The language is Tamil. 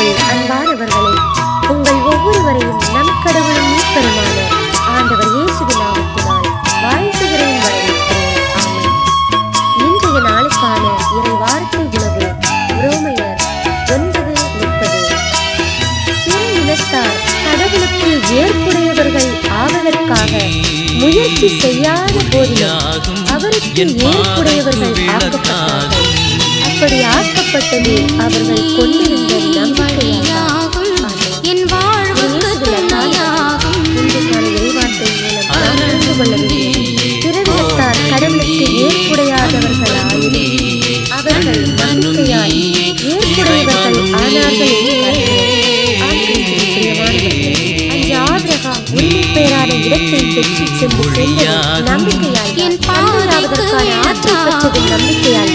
கிறிஸ்துவுக்குள் அன்பானவர்களே, உங்கள் ஒவ்வொருவரையும் நம் கடவுளும் மீட்பருமான ஆண்டவர் இயேசுவின் நாமத்தினால் வாழ்த்துகிறேன், வரவேற்கிறேன். ஆமென். இன்றைய நாளுக்கான இறை வார்த்தை உணவு ரோமையர் 9:30. பிற இனத்தார் கடவுளுக்கு ஏற்புடையவர்கள் ஆவதற்காக முயற்சி செய்யாத போதிலும் அவருக்கு ஏற்புடையவர்கள் ஆக்கப்பட்டார்கள். அப்படி ஆக்கப்பட்டது அவர்கள் கொண்டிருந்த நம்பிக்கையாகும். என் இறைவார்த்தை மூலம் நாம் அறிந்து கொள்ள வேண்டும். பிறவினத்தார் கடவுளுக்கு ஏற்புடையாதவர்களாயினும் அவர்கள் நம்பிக்கையால் ஏற்புடையவர்கள் ஆனார்கள் என்று ஆபிரகாம் உரிமை பெயரான இடத்தை பெற்று சென்று நம்பிக்கையால் ஆற்றல் பெற்றது நம்பிக்கையால்